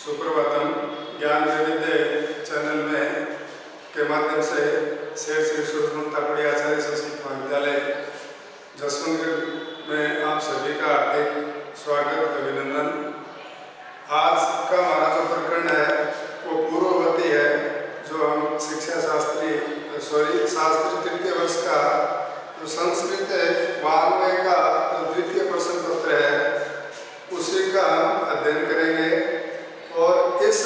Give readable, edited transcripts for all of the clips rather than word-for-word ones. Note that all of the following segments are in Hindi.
सुप्रभातम। ज्ञान वैविध्य चैनल में के माध्यम से शेर श्री सूर्यमंत तापड़ी आचार्य संस्कृत महाविद्यालय जसवंतगढ़ में आप सभी का हार्दिक स्वागत अभिनंदन। आज का हमारा जो प्रकरण है वो पूर्ववर्ती है, जो हम शिक्षा शास्त्री तृतीय वर्ष का जो संस्कृत 92 का जो द्वितीय प्रश्न पत्र है उसी का हम अध्ययन करेंगे। और इस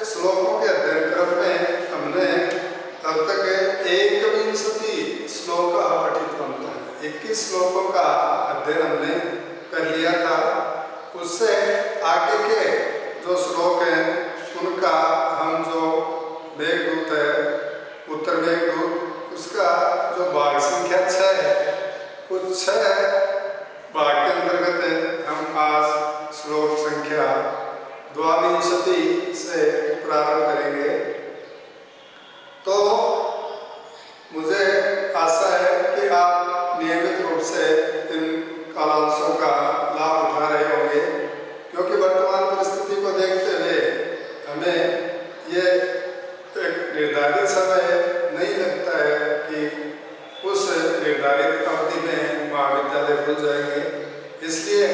श्लोकों के अध्ययन क्रम में हमने तब तक 21 श्लोक पठित था। 21 श्लोकों का अध्ययन हमने कर लिया था। उससे आगे के जो श्लोक हैं उनका हम जो मेघदूत है, उत्तर मेघदूत, उसका जो भाग संख्या 6 है, उस 6 भाग के अंतर्गत हम आज श्लोक संख्या 22 से प्रारंभ करेंगे। तो मुझे आशा है कि आप नियमित रूप से इन कालांशों का लाभ उठा रहे होंगे, क्योंकि वर्तमान परिस्थिति को देखते हुए हमें ये एक निर्धारित समय नहीं लगता है कि उस निर्धारित अवधि में महाविद्यालय खुल जाएंगे। इसलिए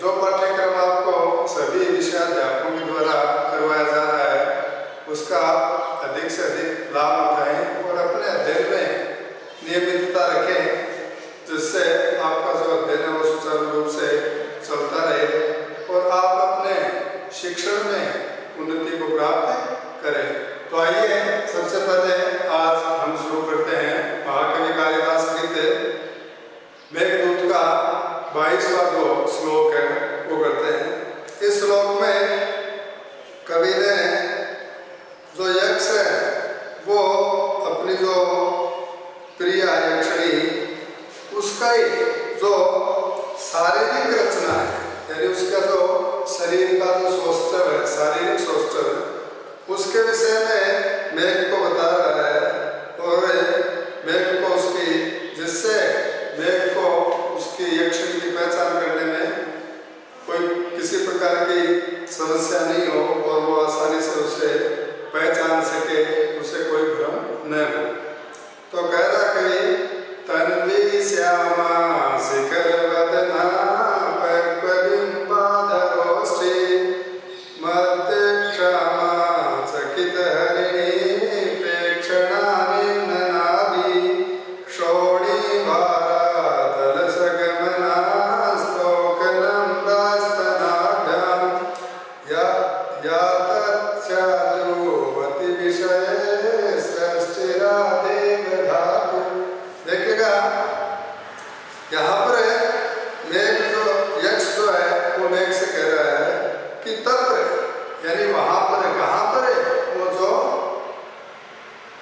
जो पाठ्यक्रम आपको सभी विषयाध्यापकों के द्वारा करवाया जा रहा है उसका अधिक से अधिक लाभ उठाएं और अपने अध्ययन में नियमितता रखें, जिससे आपका जो अध्ययन है वो सुचारू रूप से चलता रहे और आप अपने शिक्षण में उन्नति को प्राप्त करें। तो आइए सबसे पहले आज हम शुरू करते हैं महाकवि कालिदास कृत मेघदूत का 22वां जो श्लोक है वो करते हैं। इस श्लोक में कवि ने जो यक्ष है वो अपनी जो प्रिय यक्षिणी उसका ही जो शारीरिक रचना है, यानी उसका जो शरीर का जो सौष्ठव है, शारीरिक सौष्ठव, उसके विषय में मेघ को बता रहा है और मेघ को उसकी, जिससे मेघ को उसकी यक्षिणी की पहचान करने में कोई किसी प्रकार की समस्या नहीं हो और वो आसानी से उसे पहचान सके, उसे कोई भ्रम न हो। तो कह रहा कवि, तन्वी श्यामा शिखर वदना पक्वबिंबाधरोष्ठी मध्य क्षमा चकित हरिणी प्रेक्षणा निम्ननाभि शोणी भारादल सगमना स्तोकनं दास्तनाभ्यां या तत्स्याद्रुवति विषये सृष्टिरादेव धातु। देखिएगा यहाँ पर मेघ जो यक्ष जो है वो मेघ से कह रहा है कि तत्र, यानी वहां पर, कहाँ पर है, वो जो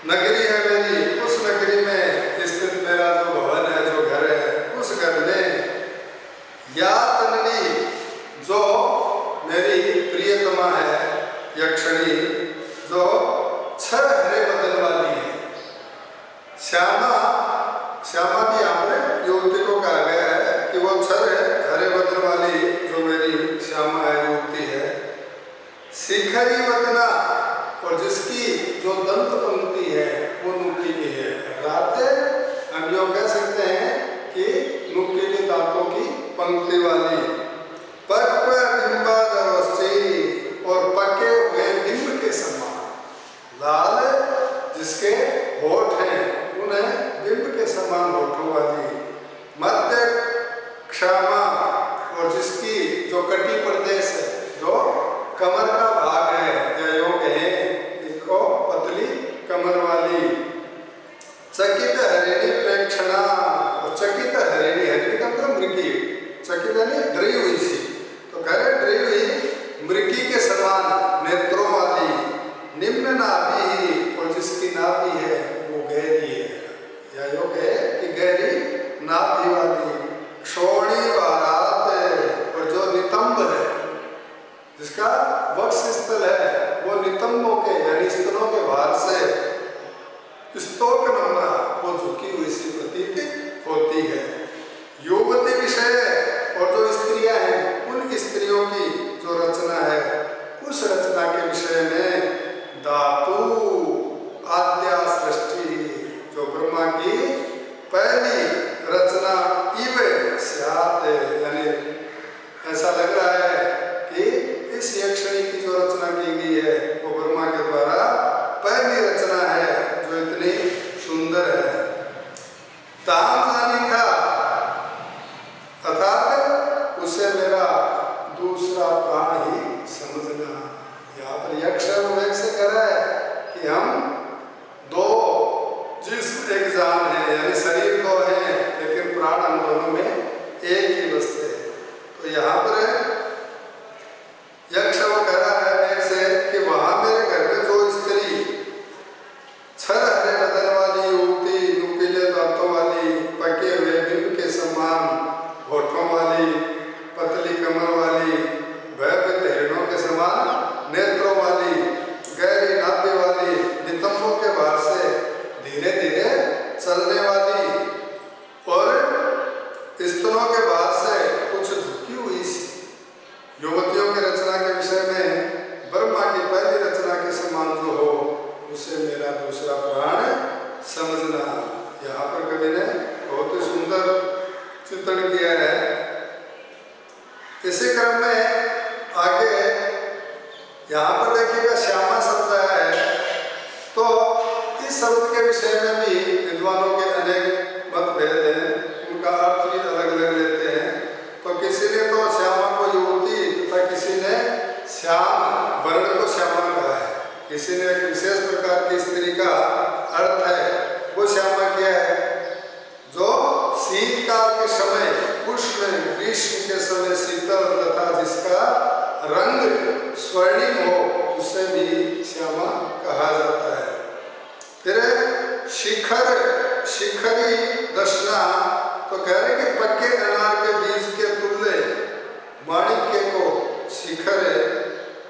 नगरी है मेरी, उस नगरी में स्थित मेरा जो भवन है, जो घर है, उस घर में या तन्वी, जो मेरी प्रियतमा है यक्षिणी, जो 6 हरे बदन वाली है। श्यामा, श्यामा भी यहाँ पर युवती को कहा गया है कि वो 6 हरे बदन वाली जो मेरी श्यामा है, युवती है। शिखरी वदना, और जिसकी जो दंत पंक्ति है वो नुकीली है। अर्थात हम यो कह सकते हैं कि नुकीले दांतों की पंक्ति वाली। पक्व बिंबाधरोष्ठी, और पके हुए बिंब के समान, लाल जिसके होठ हैं उन्हें बिंब के समान होठों वाली। मध्य क्षमा, और जिसकी जो कटी प्रदेश है, जो कमर का भाग है या योग है, इसको पतली कमर वाली। चकित हरिणी प्रेक्षणा, और चकित हरिणी, हरिणी का मतलब मृगी, चकित यानी डरी हुई सी, तो कह रहे डरी हुई मृगी के समान नेत्रों वाली। निम्न नाभि, और जिसकी नाभि है वो गहरी है, या योग है कि गहरी नाभि वाली। क्षोणी वारात, और जो नितंब है, जिसका वक्ष स्थल है वो नितंबों के यानी स्तनों के भार से स्तोक नम्रा, वो झुकी हुई सी प्रतीत होती है। युवती विषय, और जो स्त्रियां हैं उन स्त्रियों की जो रचना है उस रचना के इस यक्षिणी की जो रचना की गई है वो ब्रह्मा के द्वारा पहली रचना है जो इतनी सुंदर है। ताम जानी था अर्थात उसे मेरा दूसरा प्राण ही समझना। यहाँ पर यक्ष से कह रहा है कि हम दो जिस्म एक जान है, यानी शरीर दो है लेकिन प्राण हम दोनों में एक ही बसते हैं। तो यहाँ पर यक्ष वो कह रहा है मेघ से कि वहां मेरे घर में जो स्त्री छर हरे बदन वाली युवती, नुकीले दांतों वाली, पके हुए बिंब के समान होठों वाली, पतली कमर वाली, भयभीत हिरणों के समान नेत्रों वाली, गहरी नाभि वाली, नितंबों के बाहर से धीरे धीरे चलने वाली और स्तनों के बाहर से कुछ झुकी हुई सी युवतियों की रचना के विषय में ब्रह्मा की पहली रचना के समान जो हो उसे मेरा दूसरा प्राण समझना। यहाँ पर कवि ने बहुत ही सुंदर चित्रण किया है। इसी क्रम में आगे यहाँ पर देखिएगा श्यामा शब्द है, तो इस शब्द के विषय में भी विद्वानों के अनेक मतभेद हैं, उनका अर्थ भी अलग अलग लेते हैं। तो किसी ने तो श्यामा को युवती तथा किसी ने श्याम वर्ण को श्यामा कहा है, किसी ने एक विशेष प्रकार की स्त्री का अर्थ है वो श्यामा किया है जो शीतकाल के समय उष्ण, ग्रीष्म के समय शीतल तथा जिसका रंग स्वर्णिम हो उसे भी श्यामा कहा जाता है। फिर शिखर, शिखरी दशना तो कह रहे कि पक्के अनार के बीज के तुल्य माणिक्य को शिखर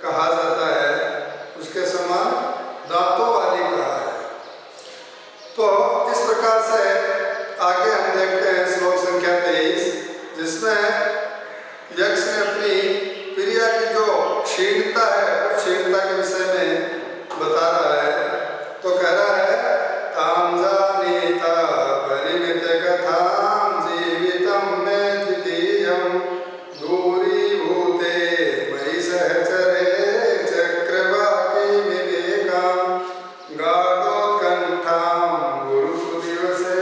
कहा जाता है, उसके समान दांतों वाली कहा है। तो इस प्रकार से आगे हम देखते हैं श्लोक संख्या 23 जिसमें यक्ष ने अपनी प्रिया की जो क्षीणता है उस क्षीणता के विषय में बता रहा है। तो कह रहा है ताम जानीता परिमित कथाम जीवितम में द्वितीयम दूरीभूते मयि सहचरे चक्रवाकी विवेकम गाढोत्कंठाम गुरु दिवसे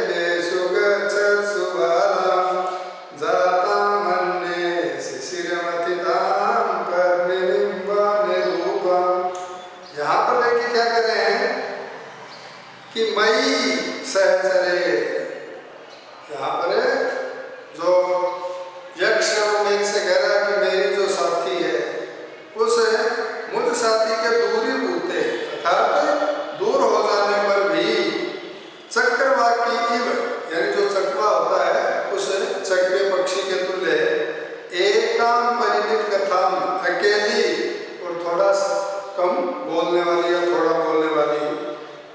देशु गच्छत् सुबालाम जाताम मन्ये शिशिरमतिताम कर्णिनिम्बा निरूपम। यहाँ पर देखिए क्या कर रहे हैं कि मई सहचरे, यहाँ पर जो यक्ष मेघ से कह रहा है कि मेरी जो साथी है उस मुझ साथी के दूरीभूते अर्थात दूर हो जाने पर भी चक्रवाकी इव, यानी जो चकवा होता है उस चकवे पक्षी के तुल्य एकाम परिमित कथाम अकेली और थोड़ा कम बोलने वाली या थोड़ा बोलने वाली,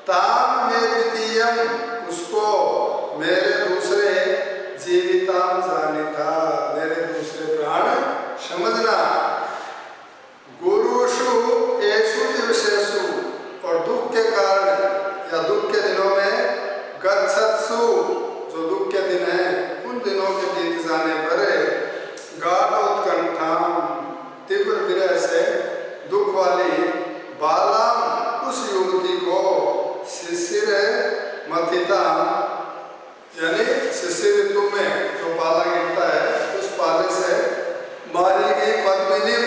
ताम में द्वितीयम उसको मेरे दूसरे जीविताम जाने था, मेरे दूसरे प्राण समझना। गुरुषु एषु दिवसेषु और दुख के कारण या दुख के दिनों में गच्छत्सु जो दुख के दिन है उन दिनों के बीत जाने पर गाढोत्कंठाम तीव्र विरह से दुख वाली बालाम उस युवती को शिशिर मथिता, यानी शिशिर ऋतु में जो पाला गिरता है उस पाले से मारी गई पद्मिनी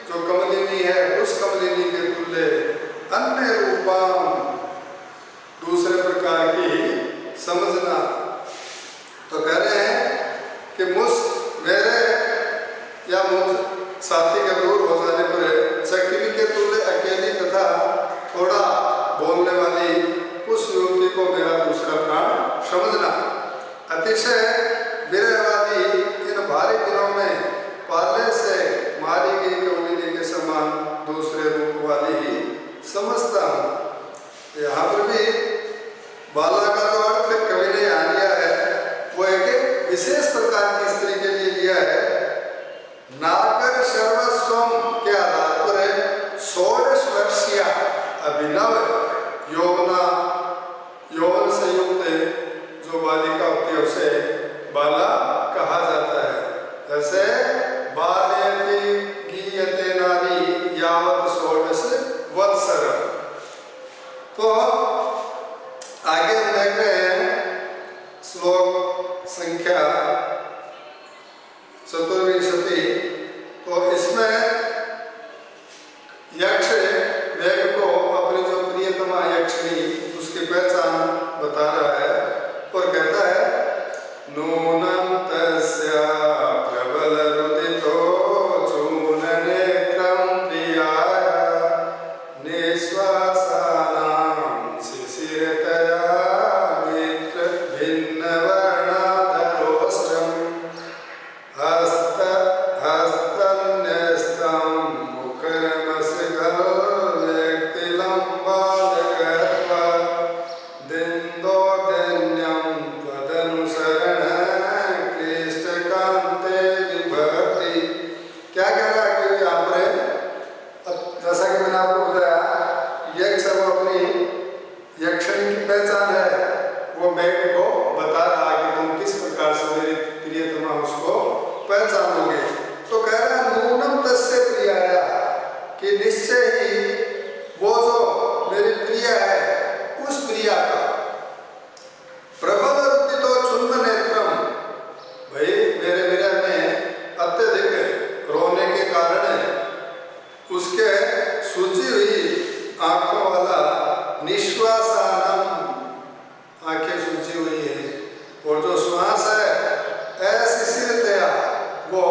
जो कमलिनी है उस कमलिनी के तुल्य अन्य रूपम दूसरे प्रकार की समझना। तो कह रहे हैं कि मुझ मेरे या मुझ साथी के दूर हो जाने पर चक्री के तुल्य अकेली तथा थोड़ा बोलने वाली उस युवती को मेरा दूसरा प्राण समझना। अतिशय विरह वाली इन भारी दिनों में पाले से मारी गई कमलिनी के समान दूसरे रूप वाली ही समझता हूँ। यहाँ पर भी बाला का जो अर्थ कवि ने यहाँ लिया है वो एक विशेष प्रकार की स्त्री के लिए लिया है। नागर सर्वस्वम के आधार पर 16 वर्षीय अभिनव यौवन से युक्त जो बालिका होती है उसे बाला कहा जाता है। जैसे बाले गीयते न सूजी हुई आंखों वाला निश्वासानम, आंखें सूजी हुई है, और जो श्वास है ऐसी शीतलता वो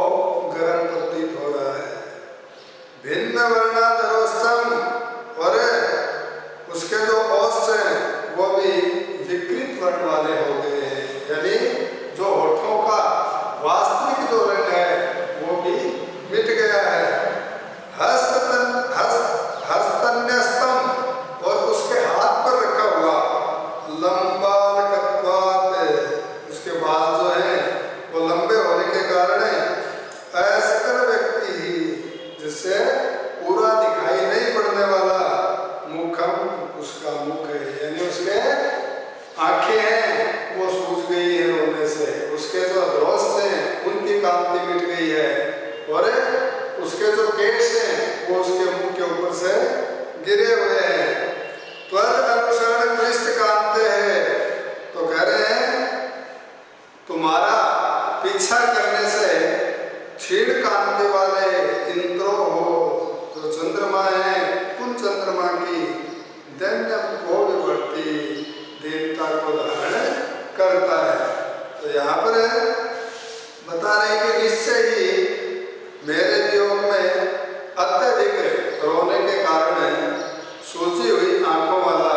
गर्म प्रतीत हो रहा है। भिन्न वर्णाधरोस्तम, और उसके जो औष्ठ हैं वो भी विकृत वर्ण वाले हो गए हैं, यानी जो होठों का वास्तविक जो रंग है वो भी मिट गया है। हस्तन्यस्तम, और उसके हाथ पर रखा हुआ लंबालकत्वात्, उसके बाल जो हैं वो लंबे होने के कारण असकर व्यक्ति ही, जिससे पूरा दिखाई नहीं पड़ने वाला मुखम, उसका मुख है, यानी उसके आंखें हैं वो सूज गई है रोने से, उसके जो अधरोष्ठ हैं उनकी कांति मिट गई है, और उसके जो केश हैं वो उसके मुंह के ऊपर से गिरे हुए हैं। त्वद अनुसरण पृष्ठ कांते हैं, तो कह रहे हैं तुम्हारा पीछा करने से क्षीण कांति वाले इंद्रो हो, जो चंद्रमा है, उन चंद्रमा की दैन्यम को विवर्ती, देवता को धारण करता है। तो यहाँ पर बता रहे हैं कि निश्चय ही मेरे वियोग में अत्यधिक रोने के कारण सूजी हुई आंखों वाला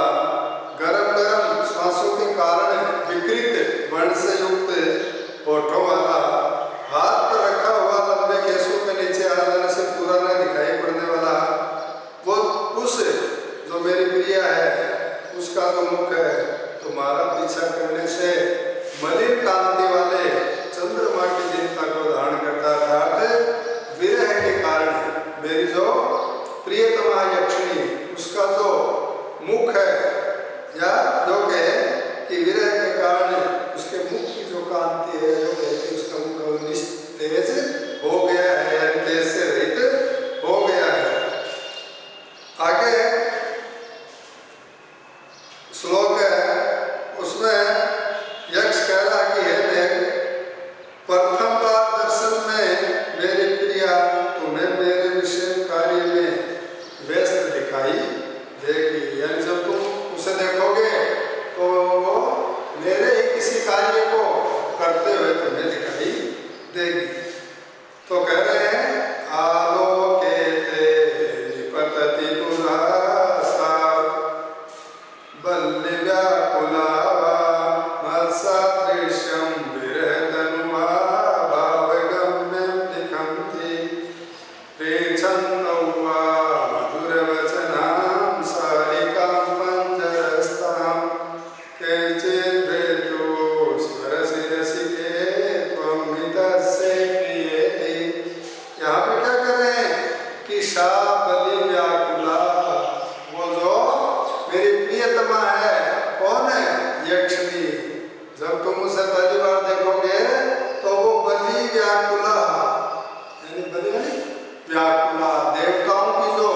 गरम गरम श्वासों के कारण विकृत वर्ण से युक्त होठों वाला, हाथ पर रखा हुआ लंबे केशों के नीचे आ जाने से पूरा न दिखाई पड़ने वाला वो उस जो मेरी प्रिया है उसका जो मुख है तुम्हारा पीछा करने से मलिन कांति वाले चंद्रमा की देवता को धारण करता था। विरह के कारण मेरी जो प्रियतमा यक्षिणी उसका जो मुख है, या जो कहे कि विरह के कारण उसके मुख की जो कांति है, जो कहते उसका मुख निस्तेज हो गया है, यानी तेज से रहित हो गया है। आगे श्लोक है, उसमें यक्ष कह रहा कि हे मेघ, प्रथम बार दर्शन में मेरी प्रिया तुम्हें मेरे विषय कार्य में व्यस्त दिखाई देगी, यानी जब तुम उसे देखोगे तो वो मेरे ही किसी कार्य को करते हुए तुम्हें दिखाई देगी। तो कह रहे हैं आलोके ते निपतति पुरासा बल्लिव्याकुलावा मत्सदृश्यं विरहतनुवा भावगम्यं लिखन्ति प्रेच्छन्तौवा मधुरवचनां सारिकां पञ्जरस्तां केचिद्भेदो स्मरसि रसिके त्वं मितस्य प्रियेति। यहाँ पे क्या कर रहे हैं कि सा बल्लिव्याकुला, वो जो मेरी प्रियतमा है, कौन है? यक्षिणी। जब तुम उसे पहली बार देखोगे तो वो बलि व्याकुला, यानी बलि व्याकुला, देवताओं की जो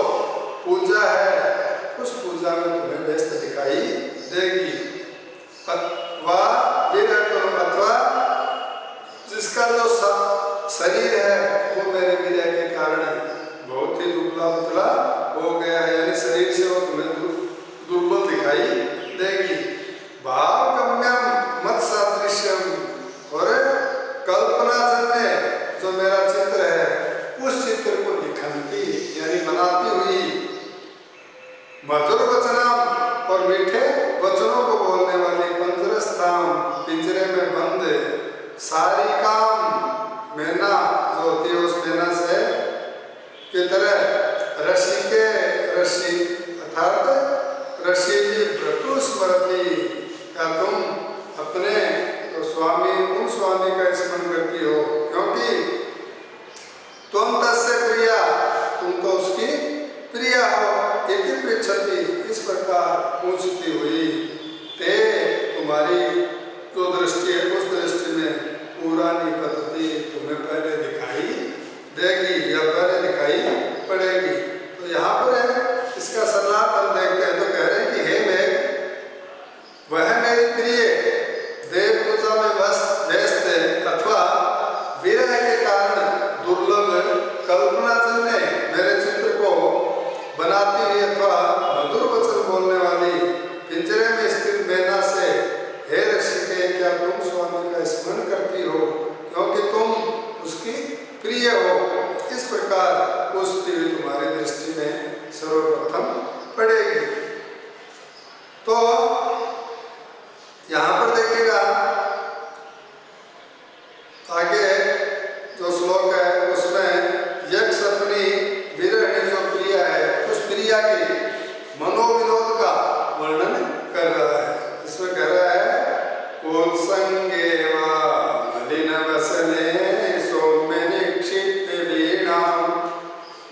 पूजा है उस पूजा में तुम्हें व्यस्त दिखाई देगी। अथवा जिसका जो शरीर है वो मेरे विरह के कारण बहुत ही दुबला पतला हो गया है, यानी शरीर से वो तुम्हें दुर्बल दिखाई देगी। भावगम्यम मत्सदृश्यम, और कल्पना जन्य जो मेरा चित्र है उस चित्र को लिखन्ति, यानी बनाती हुई, मधुर वचनम, और मीठे वचनों को बोलने वाली, पंजरस्थाम, पिंजरे में बंद, सारी काम, मैना जो होती है उस मैना से की तरह, रसी के रसी अर्थात रसी भ्रतु स्मृति, क्या तुम अपने तो स्वामी, उन स्वामी का स्मरण करती हो, क्योंकि तुम तस्य प्रिया, तुम तो उसकी प्रिया हो। एक पृच्छति, इस प्रकार पूछती हुई ते तुम्हारी जो दृष्टि है उस दृष्टि में पुरानी पद्धति तुम्हें पहले दिखाई देगी या पहले दिखाई पड़ेगी। तो यहाँ पर है इसका सरलाप हम देखते हैं, तो कह रहे हैं कि हे मेघ, वह मेरी प्रिय देव पूजा में व्यस्त है, अथवा विरह के कारण दुर्लभ कल्पना जन्य मेरे चित्र को बनाते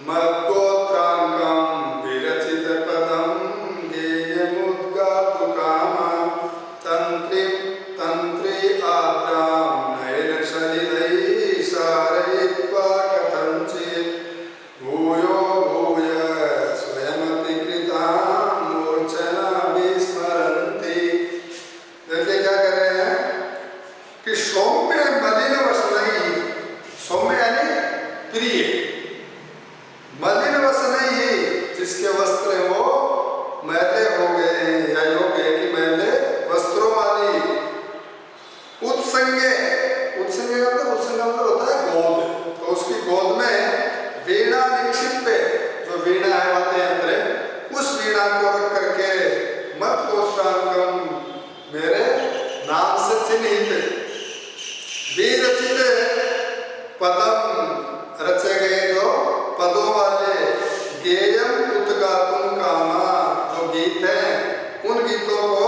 मद्गोत्राङ्कं विरचितपदं गेयमुद्गातु कामा तन्त्री आद्रां नयनसलिलैः सारयित्वा कथञ्चित् भूयो भूय स्वयमपि कृतां मूर्छना विस्मरन्ति। देखिए क्या कर रहे हैं कि सौम्य मलिन वसनैः, सौम्य यानी प्रिय, मलिन वसनैः जिसके वस्त्र वो मैले हो गए हैं या योग है कि मैले वस्त्रों वाली, उत्संगे, उत्संगे मतलब होता है गोद, तो उसकी गोद में वीणा निक्षिप्त, जो वीणा है वाद्य यंत्र, उस वीणा को रख करके मद्गोत्रांगम मेरे नाम से चिन्हित विरचित पदम रचे गए जो पदों वाले गेयम उत्गातुम कामा जो गीत हैं उन गीतों को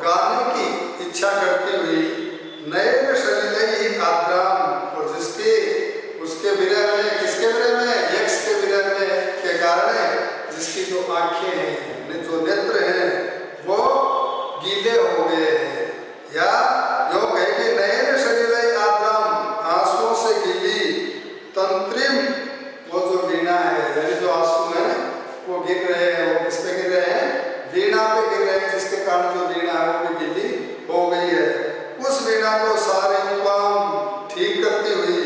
गाने की इच्छा करती हुई नयन सलिलैः आद्राम, और जिसके उसके विरह में, किसके विरह में, यक्ष के विरह में के कारण जिसकी जो आंखें हैं, जो नेत्र हैं वो गीले हो गए हैं, या योग है कि नयन सलिलैः आद्राम आंसुओं से गीली, तंत्रिम वो जो वीणा है, यानी जो आंसू हैं वो गिर रहे हैं, वो किस पे गिर रहे हैं, वीणा पे गिर रहे हैं, जिसके कारण जो वीणा है वो भी गीली हो गई है। उस वीणा को सारे ठीक करती हुई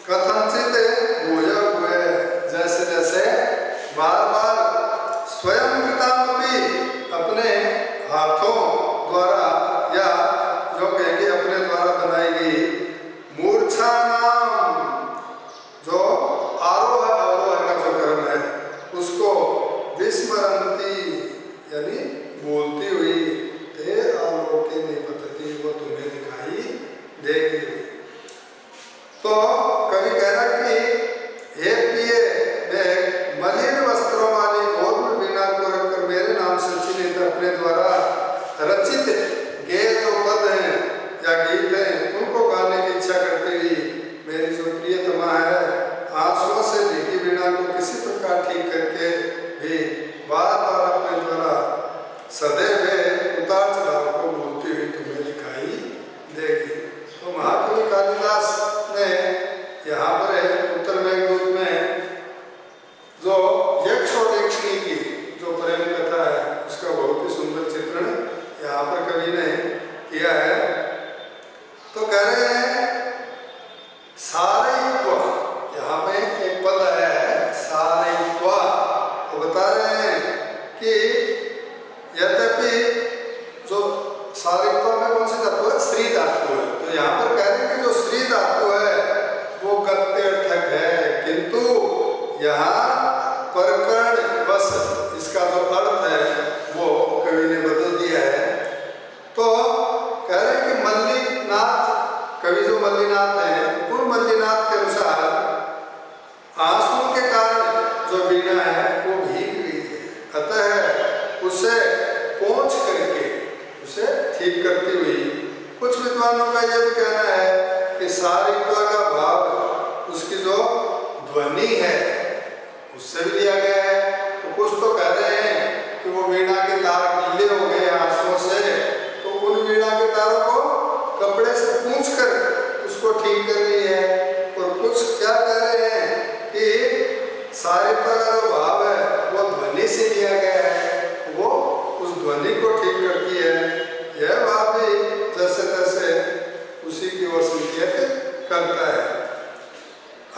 कथनचित भूय हुए, जैसे जैसे बार बार स्वयं कृतामपि अपने हाथों द्वारा या जो कहेंगे अपने द्वारा बनाई गई मूर्छा नाम, जो आरोह अवरोह का जो क्रम है उसको विस्मरंती यानी बोलती हुई ते आलोके निपतति, वो तुम्हें दिखाई देगी। तो कवि कह रहा कि हे प्रिय, मैं मलिन वस्त्रों वाली गोद में वीणा को रखकर मेरे नाम से चिन्हित अपने द्वारा रचित गेय जो पद हैं या गीत हैं उनको गाने की इच्छा करती हुई मेरी जो प्रियतमा है आंसुओं से भीगी वीणा को किसी प्रकार ठीक करके भी बार बार अपने द्वारा सदैव उतार चढ़ाव को बोलती हुई तुम्हें दिखाई देगी। तो महाकवि कालिदास ने यहाँ पर उत्तर मेघदूत में जो यक्ष और यक्षिणी की जो प्रेम कथा है उसका बहुत ही सुंदर चित्रण यहाँ पर कवि ने किया है। तो कह रहे हैं सारयित्व, यहाँ पे एक पद आया है सारयित्व, तो बता रहे हैं कि यद्यपि जो सारयित्व में कौन सी धातु है, श्री धातु है, तो यहाँ पर कह रहे हैं कि जो श्री धातु है वो गत्यर्थक है, किंतु यहाँ परकर्ण बस इसका जो अर्थ है वो कवि ने बदल दिया है। तो कह रहे हैं कि मल्लीनाथ, कवि जो मल्लीनाथ हैं उन मल्लीनाथ के अनुसार आंसुओं के कारण जो वीणा है वो भीग गई है, अतः उसे पोंछ करके उसे ठीक करती हुई, कुछ विद्वानों का यह भी कहना है कि सारित्व का भाव उसकी जो ध्वनि है उससे भी लिया गया है। तो कुछ तो कह रहे हैं कि वो वीणा के तार गीले हो गए आंसुओं से, तो उन वीणा के तारों को कपड़े से पूंछ कर उसको ठीक कर रही है, और कुछ क्या कह रहे हैं कि सारित्व का जो भाव है वो ध्वनि से लिया गया है, वो उस ध्वनि को ठीक करती है। यह भाव भी जैसे तैसे उसी की ओर संकेत करता है।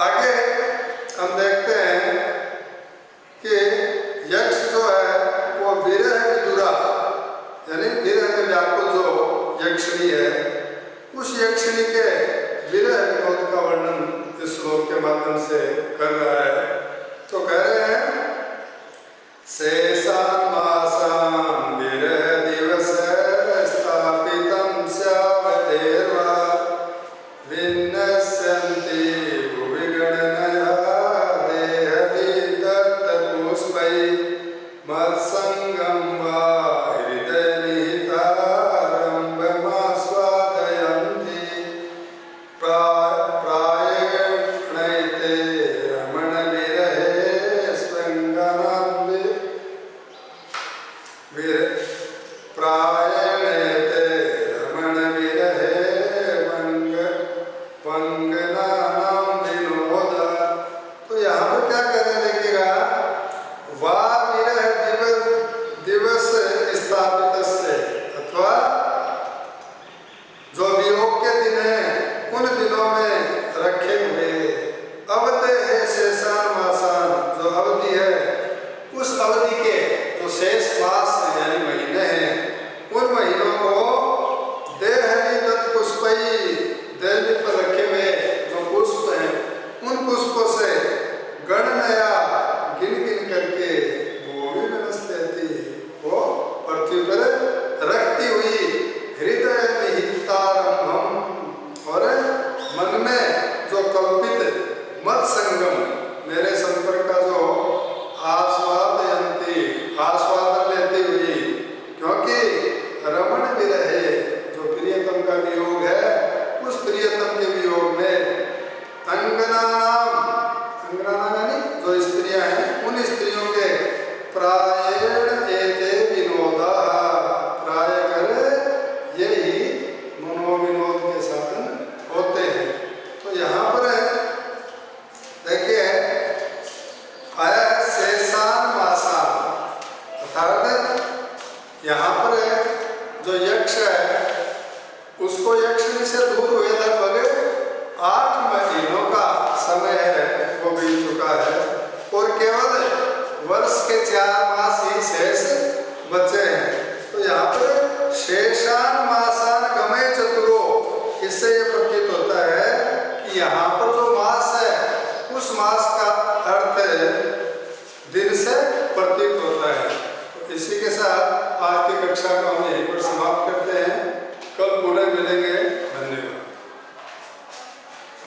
आगे हम देखते हैं कि यक्ष जो है वो विरह विदुरा यानी विरह में व्याकुल जो यक्षिणी है, उस यक्षिणी के विरह विनोद का वर्णन इस श्लोक के माध्यम से कर रहा है। तो कह रहे हैं शेषान् मासान् विरह दिवस स्थापितं स्यावदेवा विन्नस्यन्ति भुवि गणनया देहली दत्तपुष्पैः मत्संगं वा हृदय निहितारम्भमास्वादयन्ति प्रायेणैते रमण क्या करें लिखेगा, वार विरह दिवस स्थापित से, अथवा जो वियोग के दिन है उन दिनों में रखे हुए अवधि है शेषान मासान, जो अवधि है उस अवधि के जो शेष मास यानी महीने हैं उन महीनों को देहली दत्त पुष्पई, देहली पर रखे हुए जो पुष्प हैं उन पुष्पों से गणनया गिन गिन करके भूमि में नस्ती, वो पृथ्वी पर रखती हुई हृदय निहितारंभम, और मन में जो कल्पित मत संगम मेरे संपर्क का जो आस्वादन लेती हुई, क्योंकि रमण विरहे जो प्रियतम का वियोग है उस प्रियतम के वियोग में अंगना यानी जो स्त्रियां हैं उन स्त्रियों के प्रायण एते विनोदा, प्राय कर यही मनोविनोद के साधन होते हैं। तो यहाँ पर देखिए आया है शेषान मासान, अर्थात यहाँ पर जो यक्ष है उसको यक्षिणी से दूर हुए लगभग 8 महीनों का समय है वो बीत चुका है, और केवल वर्ष के 4 मास ही शेष बचे हैं। तो यहाँ पर शेषान मासान गमय चतुरो, इससे ये प्रतीत होता है कि यहाँ पर जो मास है उस मास का अर्थ दिन से प्रतीत होता है। तो इसी के साथ आज की कक्षा को हम यहीं पर समाप्त करते हैं। कल पुनः मिलेंगे।